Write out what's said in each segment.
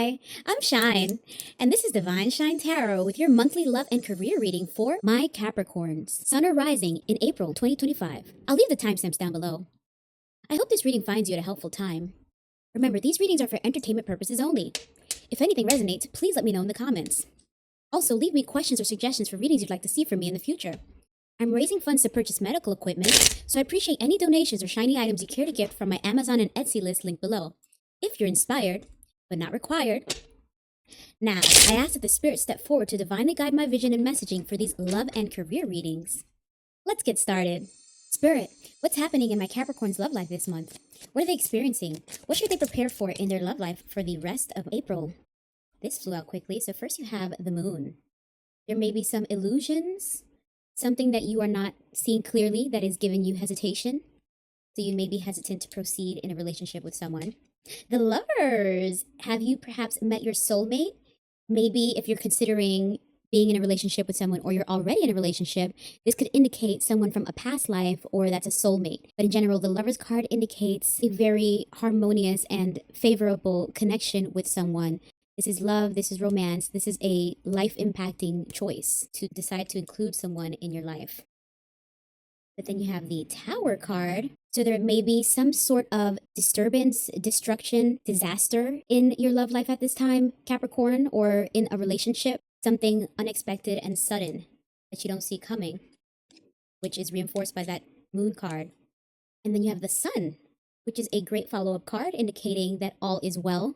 Hi, I'm Shine, and this is Divine Shine Tarot with your monthly love and career reading for my Capricorns, Sun or Rising in April 2025. I'll leave the timestamps down below. I hope this reading finds you at a helpful time. Remember, these readings are for entertainment purposes only. If anything resonates, please let me know in the comments. Also, leave me questions or suggestions for readings you'd like to see from me in the future. I'm raising funds to purchase medical equipment, so I appreciate any donations or shiny items you care to gift from my Amazon and Etsy list linked below, if you're inspired, but not required. Now, I ask that the Spirit step forward to divinely guide my vision and messaging for these love and career readings. Let's get started. Spirit, what's happening in my Capricorn's love life this month? What are they experiencing? What should they prepare for in their love life for the rest of April? This flew out quickly, so first you have the moon. There may be some illusions, something that you are not seeing clearly that is giving you hesitation. So you may be hesitant to proceed in a relationship with someone. The lovers, have you perhaps met your soulmate? Maybe if you're considering being in a relationship with someone or you're already in a relationship, this could indicate someone from a past life or that's a soulmate. But in general, the Lovers card indicates a very harmonious and favorable connection with someone. This is love, this is romance, this is a life-impacting choice to decide to include someone in your life. But then you have the Tower card. So there may be some sort of disturbance, destruction, disaster in your love life at this time, Capricorn, or in a relationship, something unexpected and sudden that you don't see coming, which is reinforced by that Moon card. And then you have the Sun, which is a great follow-up card indicating that all is well.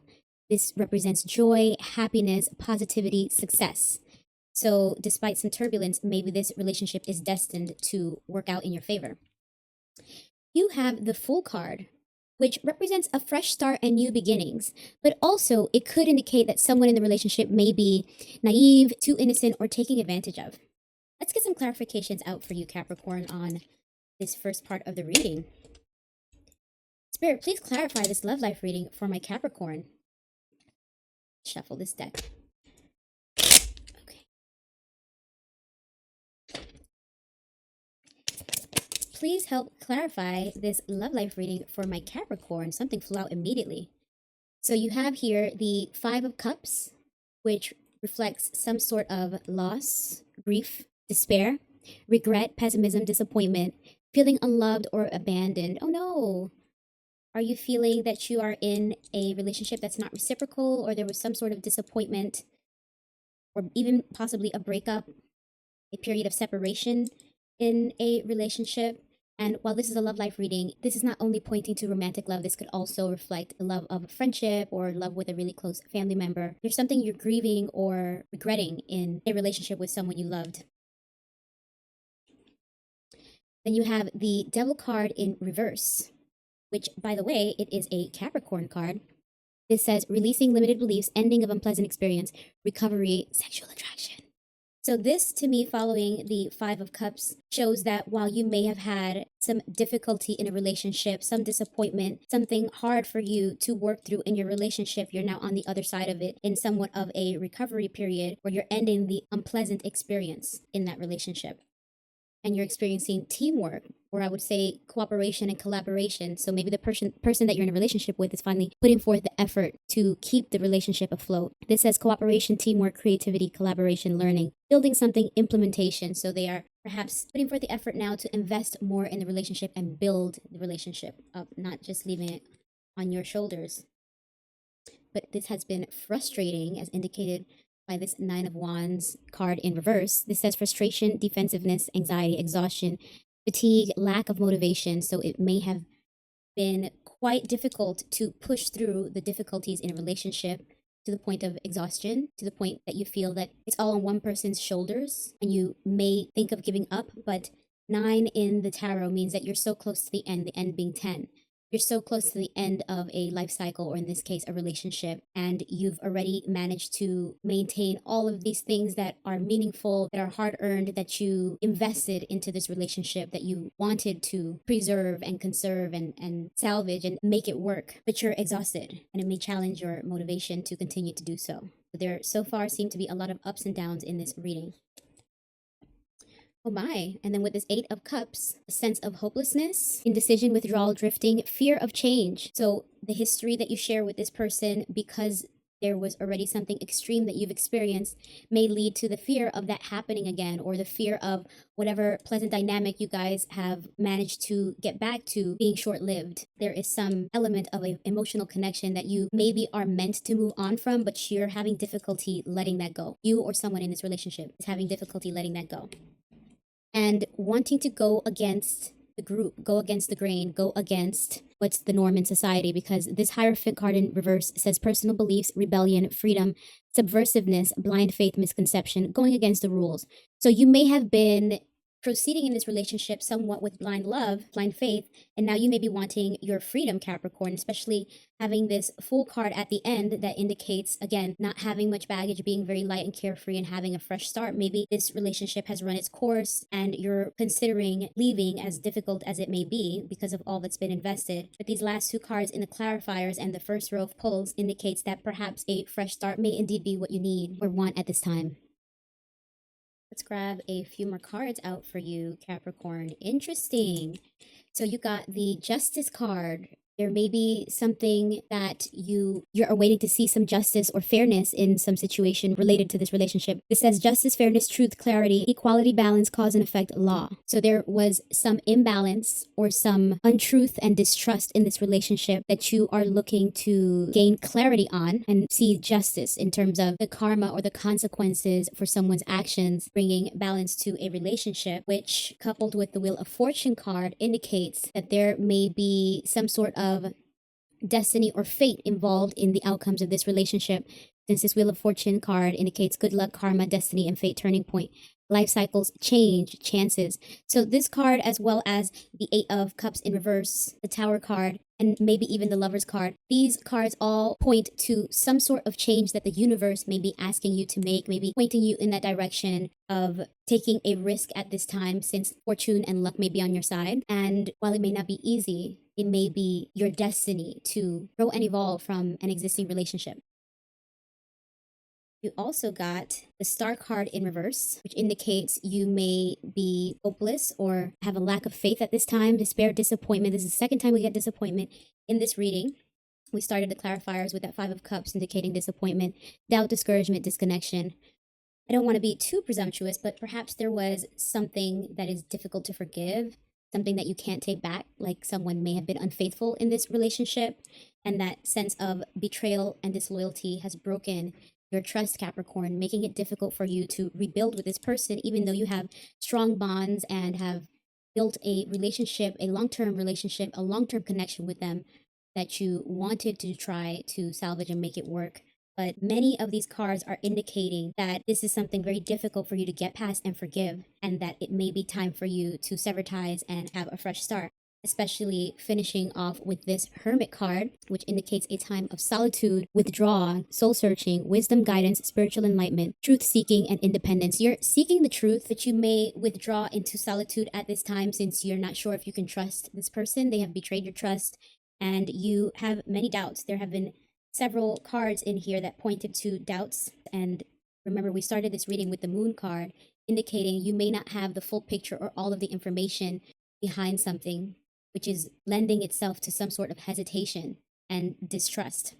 This represents joy, happiness, positivity, success. So despite some turbulence, maybe this relationship is destined to work out in your favor. You have the Fool card, which represents a fresh start and new beginnings, but also it could indicate that someone in the relationship may be naive, too innocent, or taking advantage of. Let's get some clarifications out for you, Capricorn, on this first part of the reading. Spirit, please clarify this love life reading for my Capricorn. Shuffle this deck. Please help clarify this love life reading for my Capricorn. Something flew out immediately. So you have here the Five of Cups, which reflects some sort of loss, grief, despair, regret, pessimism, disappointment, feeling unloved or abandoned. Oh no! Are you feeling that you are in a relationship that's not reciprocal, or there was some sort of disappointment, or even possibly a breakup, a period of separation in a relationship? And while this is a love life reading, this is not only pointing to romantic love, this could also reflect a love of friendship or love with a really close family member. There's something you're grieving or regretting in a relationship with someone you loved. Then you have the Devil card in reverse, which, by the way, it is a Capricorn card. This says releasing limited beliefs, ending of unpleasant experience, recovery, sexual attraction. So this, to me, following the Five of Cups, shows that while you may have had some difficulty in a relationship, some disappointment, something hard for you to work through in your relationship, you're now on the other side of it in somewhat of a recovery period where you're ending the unpleasant experience in that relationship. And you're experiencing teamwork, or I would say cooperation and collaboration. So maybe the person that you're in a relationship with is finally putting forth the effort to keep the relationship afloat. This says cooperation, teamwork, creativity, collaboration, learning, building something, implementation. So they are perhaps putting forth the effort now to invest more in the relationship and build the relationship up, not just leaving it on your shoulders. But this has been frustrating, as indicated by this Nine of Wands card in reverse. This says frustration, defensiveness, anxiety, exhaustion, fatigue, lack of motivation. So it may have been quite difficult to push through the difficulties in a relationship to the point of exhaustion, to the point that you feel that it's all on one person's shoulders and you may think of giving up. But 9 in the tarot means that you're so close to the end being 10. You're so close to the end of a life cycle, or in this case, a relationship, and you've already managed to maintain all of these things that are meaningful, that are hard-earned, that you invested into this relationship, that you wanted to preserve and conserve and salvage and make it work, but you're exhausted, and it may challenge your motivation to continue to do so. There so far seem to be a lot of ups and downs in this reading. Oh my. And then with this Eight of Cups, a sense of hopelessness, indecision, withdrawal, drifting, fear of change. So the history that you share with this person, because there was already something extreme that you've experienced, may lead to the fear of that happening again, or the fear of whatever pleasant dynamic you guys have managed to get back to being short-lived. There is some element of an emotional connection that you maybe are meant to move on from, but you're having difficulty letting that go. You or someone in this relationship is having difficulty letting that go. And wanting to go against the group, go against the grain, go against what's the norm in society, because this Hierophant card in reverse says personal beliefs, rebellion, freedom, subversiveness, blind faith, misconception, going against the rules. So you may have been proceeding in this relationship somewhat with blind love, blind faith, and now you may be wanting your freedom, Capricorn, especially having this Fool card at the end that indicates, again, not having much baggage, being very light and carefree and having a fresh start. Maybe this relationship has run its course and you're considering leaving, as difficult as it may be because of all that's been invested. But these last two cards in the clarifiers and the first row of pulls indicates that perhaps a fresh start may indeed be what you need or want at this time. Let's grab a few more cards out for you, Capricorn. Interesting. So you got the Justice card. There may be something that you're waiting to see some justice or fairness in some situation related to this relationship. This says justice, fairness, truth, clarity, equality, balance, cause and effect, law. So there was some imbalance or some untruth and distrust in this relationship that you are looking to gain clarity on and see justice in terms of the karma or the consequences for someone's actions, bringing balance to a relationship, which coupled with the Wheel of Fortune card indicates that there may be some sort of destiny or fate involved in the outcomes of this relationship, since this Wheel of Fortune card indicates good luck, karma, destiny, and fate, turning point, life cycles, change, chances. So this card, as well as the Eight of Cups in reverse, the Tower card, and maybe even the Lovers card, these cards all point to some sort of change that the universe may be asking you to make, maybe pointing you in that direction of taking a risk at this time, since fortune and luck may be on your side. And while it may not be easy, it may be your destiny to grow and evolve from an existing relationship. You also got the Star card in reverse, which indicates you may be hopeless or have a lack of faith at this time, despair, disappointment. This is the second time we get disappointment in this reading. We started the clarifiers with that Five of Cups indicating disappointment, doubt, discouragement, disconnection. I don't want to be too presumptuous, but perhaps there was something that is difficult to forgive, something that you can't take back, like someone may have been unfaithful in this relationship, and that sense of betrayal and disloyalty has broken your trust, Capricorn, making it difficult for you to rebuild with this person, even though you have strong bonds and have built a relationship, a long-term relationship, a long-term connection with them that you wanted to try to salvage and make it work. But many of these cards are indicating that this is something very difficult for you to get past and forgive, and that it may be time for you to sever ties and have a fresh start. Especially finishing off with this Hermit card, which indicates a time of solitude, withdrawal, soul searching, wisdom, guidance, spiritual enlightenment, truth seeking, and independence. You're seeking the truth, but you may withdraw into solitude at this time since you're not sure if you can trust this person. They have betrayed your trust and you have many doubts. There have been several cards in here that pointed to doubts. And remember, we started this reading with the Moon card, indicating you may not have the full picture or all of the information behind something, which is lending itself to some sort of hesitation and distrust.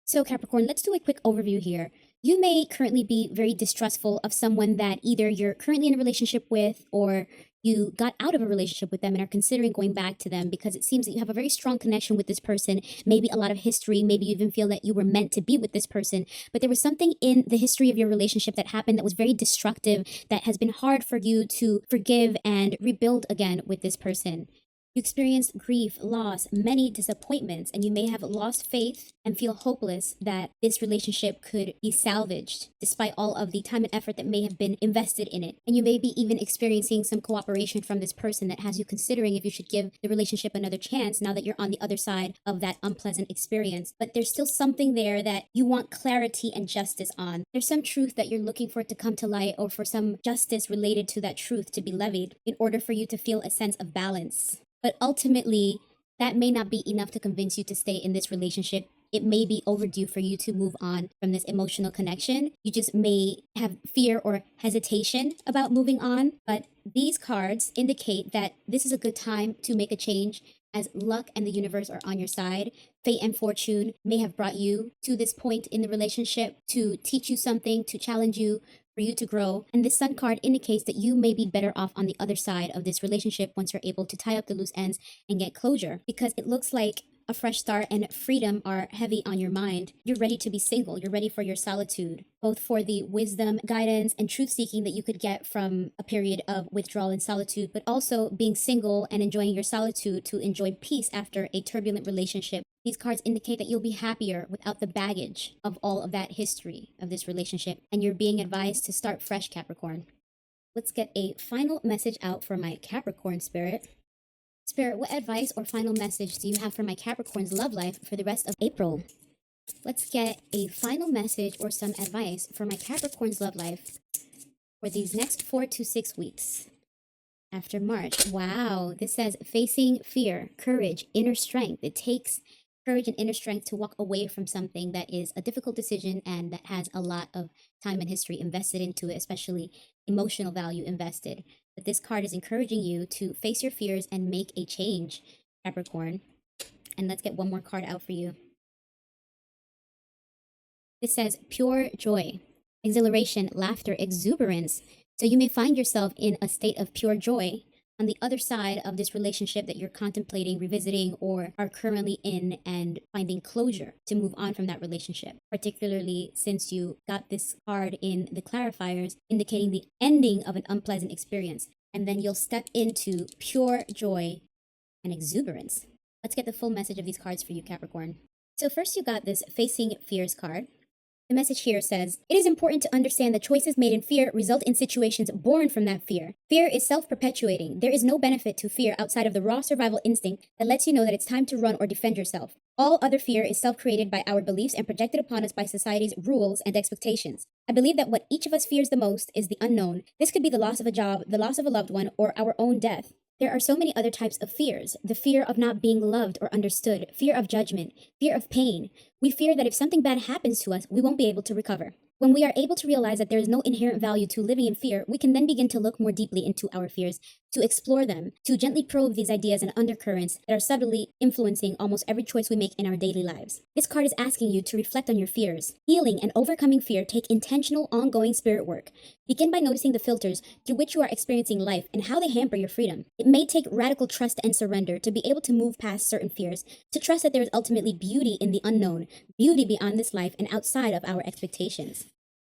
So Capricorn, let's do a quick overview here. You may currently be very distrustful of someone that either you're currently in a relationship with, or you got out of a relationship with them and are considering going back to them, because it seems that you have a very strong connection with this person, maybe a lot of history, maybe you even feel that you were meant to be with this person, but there was something in the history of your relationship that happened that was very destructive, that has been hard for you to forgive and rebuild again with this person. You experienced grief, loss, many disappointments, and you may have lost faith and feel hopeless that this relationship could be salvaged despite all of the time and effort that may have been invested in it. And you may be even experiencing some cooperation from this person that has you considering if you should give the relationship another chance now that you're on the other side of that unpleasant experience. But there's still something there that you want clarity and justice on. There's some truth that you're looking for it to come to light, or for some justice related to that truth to be levied in order for you to feel a sense of balance. But ultimately, that may not be enough to convince you to stay in this relationship. It may be overdue for you to move on from this emotional connection. You just may have fear or hesitation about moving on. But these cards indicate that this is a good time to make a change as luck and the universe are on your side. Fate and fortune may have brought you to this point in the relationship to teach you something, to challenge you, for you to grow. And this Sun card indicates that you may be better off on the other side of this relationship once you're able to tie up the loose ends and get closure, because it looks like a fresh start and freedom are heavy on your mind. You're ready to be single. You're ready for your solitude, both for the wisdom, guidance, and truth seeking that you could get from a period of withdrawal and solitude, but also being single and enjoying your solitude to enjoy peace after a turbulent relationship. These cards indicate that you'll be happier without the baggage of all of that history of this relationship, and you're being advised to start fresh, Capricorn. Let's get a final message out for my Capricorn spirit. Spirit, what advice or final message do you have for my Capricorn's love life for the rest of April? Let's get a final message or some advice for my Capricorn's love life for these next 4 to 6 weeks after March. Wow, this says facing fear, courage, inner strength. It takes courage and inner strength to walk away from something that is a difficult decision and that has a lot of time and history invested into it, especially emotional value invested. But this card is encouraging you to face your fears and make a change, Capricorn. And let's get one more card out for you. This says pure joy, exhilaration, laughter, exuberance. So you may find yourself in a state of pure joy on the other side of this relationship that you're contemplating, revisiting, or are currently in, and finding closure to move on from that relationship, particularly since you got this card in the clarifiers indicating the ending of an unpleasant experience. And then you'll step into pure joy and exuberance. Let's get the full message of these cards for you, Capricorn. So first you got this Facing Fears card. The message here says, it is important to understand that choices made in fear result in situations born from that fear. Fear is self-perpetuating. There is no benefit to fear outside of the raw survival instinct that lets you know that it's time to run or defend yourself. All other fear is self-created by our beliefs and projected upon us by society's rules and expectations. I believe that what each of us fears the most is the unknown. This could be the loss of a job, the loss of a loved one, or our own death. There are so many other types of fears. The fear of not being loved or understood, fear of judgment, fear of pain. We fear that if something bad happens to us, we won't be able to recover. When we are able to realize that there is no inherent value to living in fear, we can then begin to look more deeply into our fears, to explore them, to gently probe these ideas and undercurrents that are subtly influencing almost every choice we make in our daily lives. This card is asking you to reflect on your fears. Healing and overcoming fear take intentional, ongoing spirit work. Begin by noticing the filters through which you are experiencing life and how they hamper your freedom. It may take radical trust and surrender to be able to move past certain fears, to trust that there is ultimately beauty in the unknown, beauty beyond this life and outside of our expectations.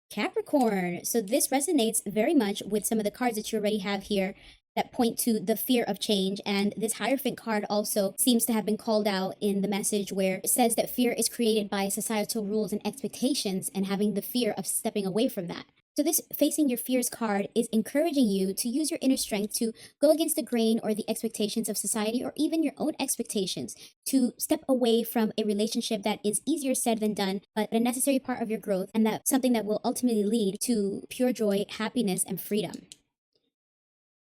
Capricorn, so this resonates very much with some of the cards that you already have here that point to the fear of change. And this Hierophant card also seems to have been called out in the message, where it says that fear is created by societal rules and expectations and having the fear of stepping away from that. So this Facing Your Fears card is encouraging you to use your inner strength to go against the grain or the expectations of society or even your own expectations, to step away from a relationship that is easier said than done, but a necessary part of your growth, and that's something that will ultimately lead to pure joy, happiness, and freedom.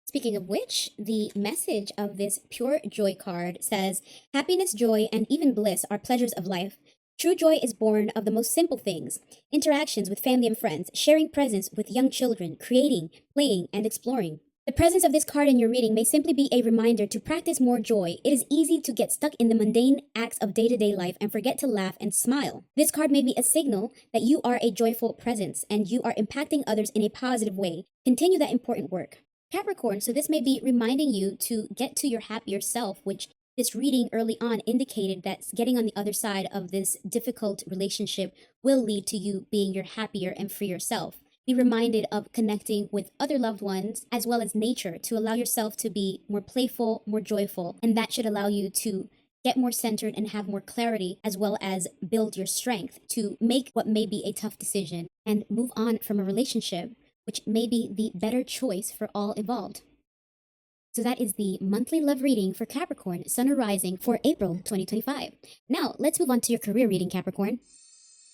Speaking of which, the message of this Pure Joy card says, happiness, joy, and even bliss are pleasures of life. True joy is born of the most simple things, interactions with family and friends, sharing presents with young children, creating, playing, and exploring. The presence of this card in your reading may simply be a reminder to practice more joy. It is easy to get stuck in the mundane acts of day-to-day life and forget to laugh and smile. This card may be a signal that you are a joyful presence and you are impacting others in a positive way. Continue that important work. Capricorn, so this may be reminding you to get to your happier self, which this reading early on indicated that getting on the other side of this difficult relationship will lead to you being your happier and freer self. Be reminded of connecting with other loved ones as well as nature to allow yourself to be more playful, more joyful, and that should allow you to get more centered and have more clarity, as well as build your strength to make what may be a tough decision and move on from a relationship which may be the better choice for all involved. So that is the monthly love reading for Capricorn, Sun or Rising, for April 2025. Now, let's move on to your career reading, Capricorn.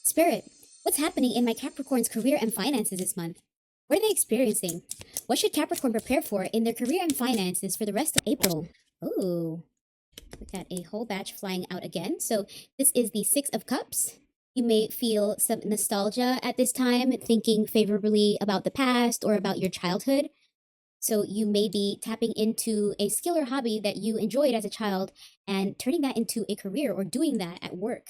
Spirit, what's happening in my Capricorn's career and finances this month? What are they experiencing? What should Capricorn prepare for in their career and finances for the rest of April? Ooh, we got a whole batch flying out again. So this is the Six of Cups. You may feel some nostalgia at this time, thinking favorably about the past or about your childhood. So you may be tapping into a skill or hobby that you enjoyed as a child and turning that into a career or doing that at work.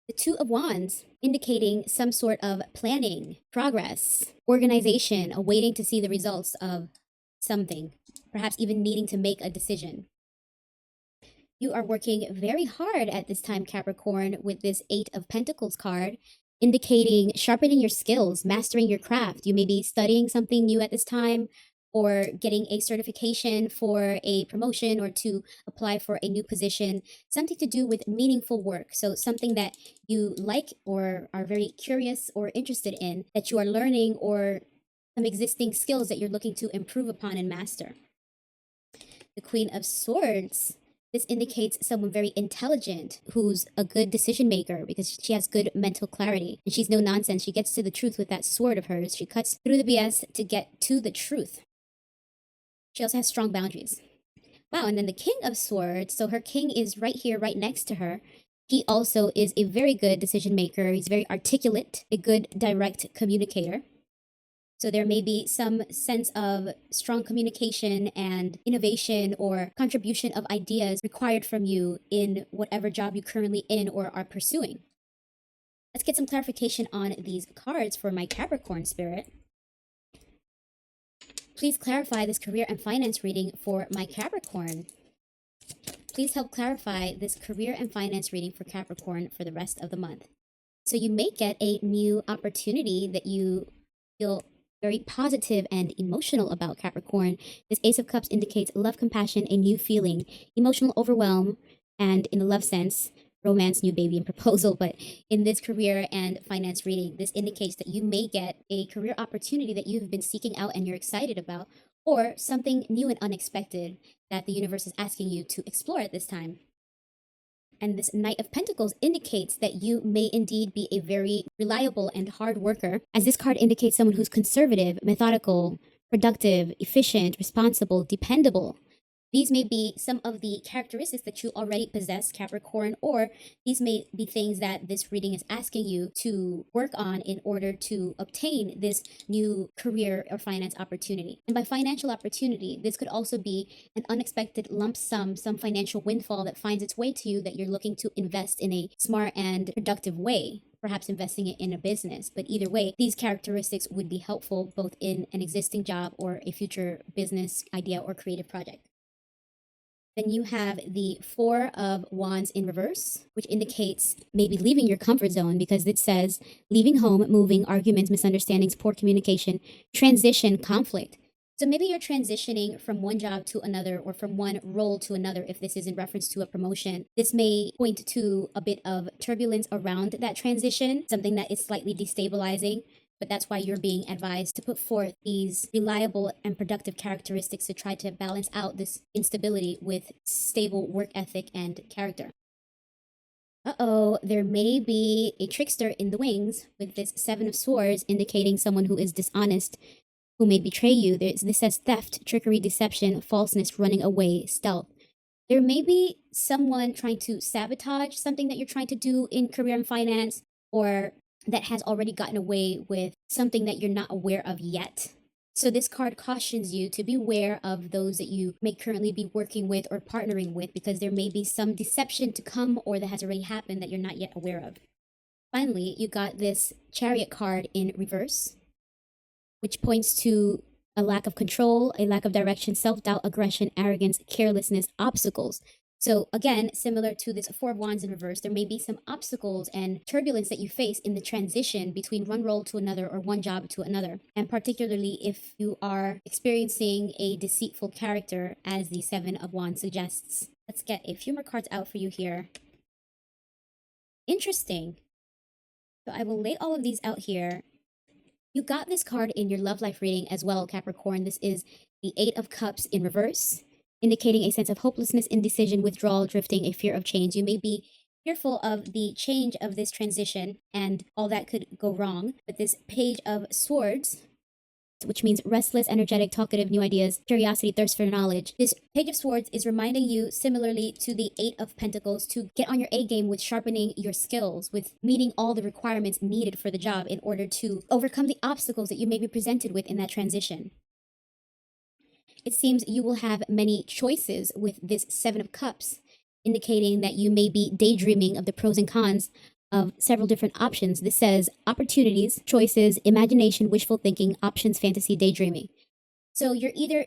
The Two of Wands indicating some sort of planning, progress, organization, awaiting to see the results of something, perhaps even needing to make a decision. You are working very hard at this time, Capricorn, with this Eight of Pentacles card, indicating sharpening your skills, mastering your craft. You may be studying something new at this time or getting a certification for a promotion or to apply for a new position, something to do with meaningful work. So something that you like or are very curious or interested in, that you are learning, or some existing skills that you're looking to improve upon and master. The Queen of Swords. This indicates someone very intelligent who's a good decision maker because she has good mental clarity and she's no nonsense. She gets to the truth with that sword of hers. She cuts through the BS to get to the truth. She also has strong boundaries. Wow, and then the King of Swords. So her king is right here, right next to her. He also is a very good decision maker. He's very articulate, a good direct communicator. So there may be some sense of strong communication and innovation or contribution of ideas required from you in whatever job you're currently in or are pursuing. Let's get some clarification on these cards for my Capricorn spirit. Please clarify this career and finance reading for my Capricorn. Please help clarify this career and finance reading for Capricorn for the rest of the month. So you may get a new opportunity that you feel very positive and emotional about, Capricorn. This Ace of Cups indicates love, compassion, a new feeling, emotional overwhelm, and in the love sense, romance, new baby, and proposal. But in this career and finance reading, this indicates that you may get a career opportunity that you've been seeking out and you're excited about, or something new and unexpected that the universe is asking you to explore at this time. And this Knight of Pentacles indicates that you may indeed be a very reliable and hard worker, as this card indicates someone who's conservative, methodical, productive, efficient, responsible, dependable. These may be some of the characteristics that you already possess, Capricorn, or these may be things that this reading is asking you to work on in order to obtain this new career or finance opportunity. And by financial opportunity, this could also be an unexpected lump sum, some financial windfall that finds its way to you that you're looking to invest in a smart and productive way, perhaps investing it in a business. But either way, these characteristics would be helpful both in an existing job or a future business idea or creative project. Then you have the Four of Wands in reverse, which indicates maybe leaving your comfort zone, because it says leaving home, moving, arguments, misunderstandings, poor communication, transition, conflict. So maybe you're transitioning from one job to another or from one role to another if this is in reference to a promotion. This may point to a bit of turbulence around that transition, something that is slightly destabilizing. But that's why you're being advised to put forth these reliable and productive characteristics to try to balance out this instability with stable work ethic and character. There may be a trickster in the wings with this Seven of Swords, indicating someone who is dishonest, who may betray you. This says theft, trickery, deception, falseness, running away, stealth. There may be someone trying to sabotage something that you're trying to do in career and finance, or that has already gotten away with something that you're not aware of yet. So this card cautions you to beware of those that you may currently be working with or partnering with, because there may be some deception to come or that has already happened that you're not yet aware of. Finally, you got this Chariot card in reverse, which points to a lack of control, a lack of direction, self-doubt, aggression, arrogance, carelessness, obstacles. So again, similar to this Four of Wands in reverse, there may be some obstacles and turbulence that you face in the transition between one role to another or one job to another. And particularly if you are experiencing a deceitful character, as the Seven of Wands suggests. Let's get a few more cards out for you here. Interesting. So I will lay all of these out here. You got this card in your love life reading as well, Capricorn. This is the Eight of Cups in reverse, indicating a sense of hopelessness, indecision, withdrawal, drifting, a fear of change. You may be fearful of the change of this transition and all that could go wrong. But this Page of Swords, which means restless, energetic, talkative, new ideas, curiosity, thirst for knowledge. This Page of Swords is reminding you, similarly to the Eight of Pentacles, to get on your A game with sharpening your skills, with meeting all the requirements needed for the job in order to overcome the obstacles that you may be presented with in that transition. It seems you will have many choices with this Seven of Cups, indicating that you may be daydreaming of the pros and cons of several different options. This says opportunities, choices, imagination, wishful thinking, options, fantasy, daydreaming. So you're either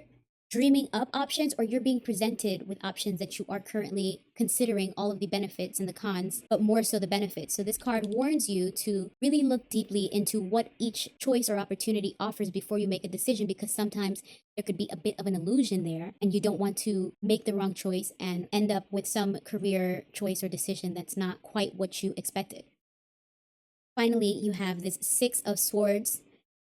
dreaming up options or you're being presented with options that you are currently considering all of the benefits and the cons, but more so the benefits. So this card warns you to really look deeply into what each choice or opportunity offers before you make a decision, because sometimes there could be a bit of an illusion there and you don't want to make the wrong choice and end up with some career choice or decision that's not quite what you expected. Finally, you have this Six of Swords,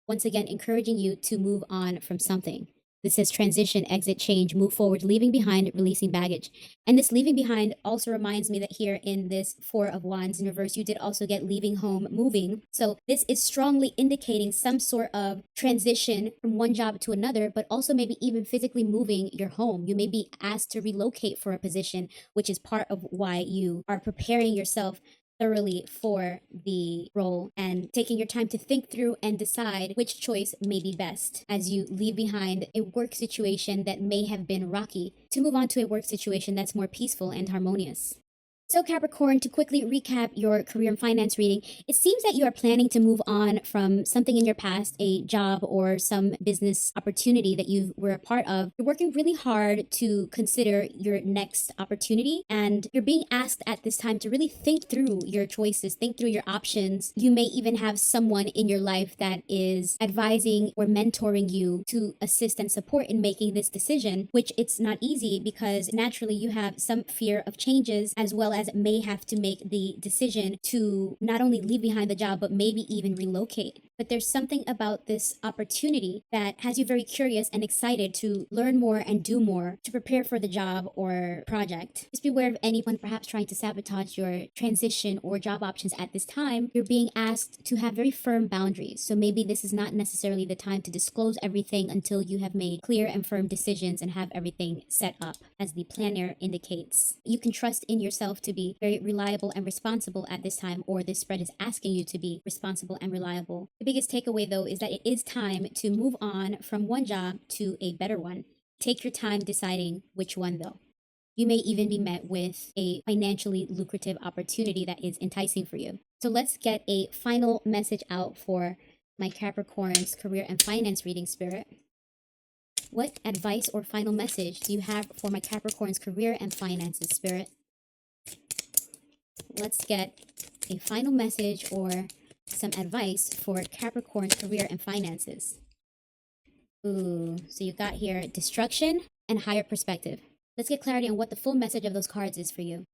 once again encouraging you to move on from something. This says transition, exit, change, move forward, leaving behind, releasing baggage. And this leaving behind also reminds me that here in this Four of Wands in reverse, you did also get leaving home, moving. So this is strongly indicating some sort of transition from one job to another, but also maybe even physically moving your home. You may be asked to relocate for a position, which is part of why you are preparing yourself thoroughly for the role and taking your time to think through and decide which choice may be best as you leave behind a work situation that may have been rocky to move on to a work situation that's more peaceful and harmonious. So Capricorn, to quickly recap your career and finance reading, it seems that you are planning to move on from something in your past, a job or some business opportunity that you were a part of. You're working really hard to consider your next opportunity, and you're being asked at this time to really think through your choices, think through your options. You may even have someone in your life that is advising or mentoring you to assist and support in making this decision, which it's not easy because naturally you have some fear of changes, as well as may have to make the decision to not only leave behind the job, but maybe even relocate. But there's something about this opportunity that has you very curious and excited to learn more and do more to prepare for the job or project. Just beware of anyone perhaps trying to sabotage your transition or job options at this time. You're being asked to have very firm boundaries. So maybe this is not necessarily the time to disclose everything until you have made clear and firm decisions and have everything set up. As the planner indicates, you can trust in yourself to be very reliable and responsible at this time, or this spread is asking you to be responsible and reliable. The biggest takeaway though is that it is time to move on from one job to a better one. Take your time deciding which one though. You may even be met with a financially lucrative opportunity that is enticing for you. So let's get a final message out for my Capricorn's career and finance reading, Spirit. What advice or final message do you have for my Capricorn's career and finances, Spirit? Let's get a final message or some advice for Capricorn's career and finances. Ooh, so you got here destruction and higher perspective. Let's get clarity on what the full message of those cards is for you.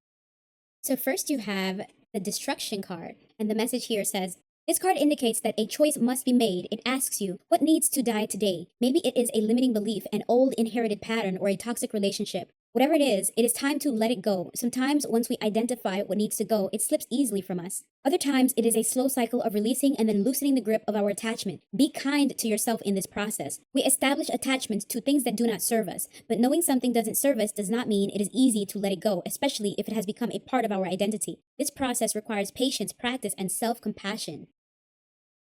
So first you have the destruction card, and the message here says, this card indicates that a choice must be made. It asks you, what needs to die today? Maybe it is a limiting belief, an old inherited pattern, or a toxic relationship. Whatever it is time to let it go. Sometimes once we identify what needs to go, it slips easily from us. Other times it is a slow cycle of releasing and then loosening the grip of our attachment. Be kind to yourself in this process. We establish attachments to things that do not serve us, but knowing something doesn't serve us does not mean it is easy to let it go, especially if it has become a part of our identity. This process requires patience, practice, and self-compassion.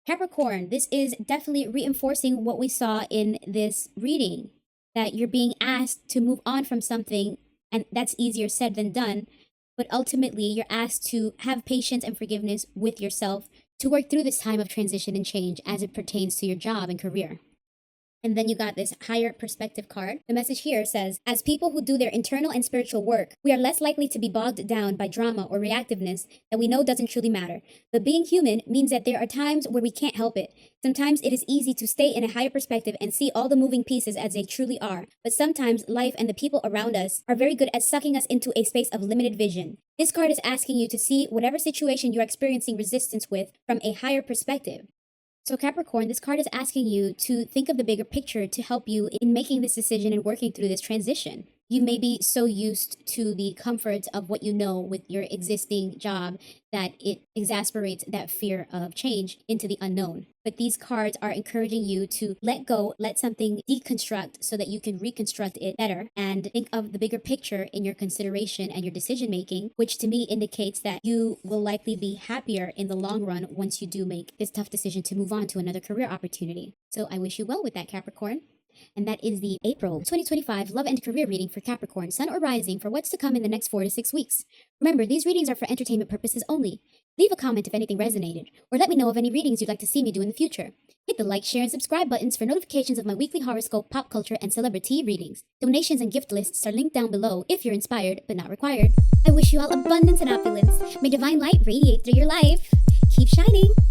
Capricorn, this is definitely reinforcing what we saw in this reading, that you're being asked to move on from something, and that's easier said than done. But ultimately, you're asked to have patience and forgiveness with yourself to work through this time of transition and change as it pertains to your job and career. And then you got this higher perspective card. The message here says, as people who do their internal and spiritual work, we are less likely to be bogged down by drama or reactiveness that we know doesn't truly matter. But being human means that there are times where we can't help it. Sometimes it is easy to stay in a higher perspective and see all the moving pieces as they truly are. But sometimes life and the people around us are very good at sucking us into a space of limited vision. This card is asking you to see whatever situation you're experiencing resistance with from a higher perspective. So Capricorn, this card is asking you to think of the bigger picture to help you in making this decision and working through this transition. You may be so used to the comforts of what you know with your existing job that it exasperates that fear of change into the unknown. But these cards are encouraging you to let go, let something deconstruct so that you can reconstruct it better, and think of the bigger picture in your consideration and your decision making, which to me indicates that you will likely be happier in the long run once you do make this tough decision to move on to another career opportunity. So I wish you well with that, Capricorn. And that is the April 2025 love and career reading for Capricorn, Sun or Rising, for what's to come in the next 4 to 6 weeks. Remember, these readings are for entertainment purposes only. Leave a comment if anything resonated, or let me know of any readings you'd like to see me do in the future. Hit the like, share, and subscribe buttons for notifications of my weekly horoscope, pop culture, and celebrity readings. Donations and gift lists are linked down below if you're inspired, but not required. I wish you all abundance and opulence. May divine light radiate through your life. Keep shining.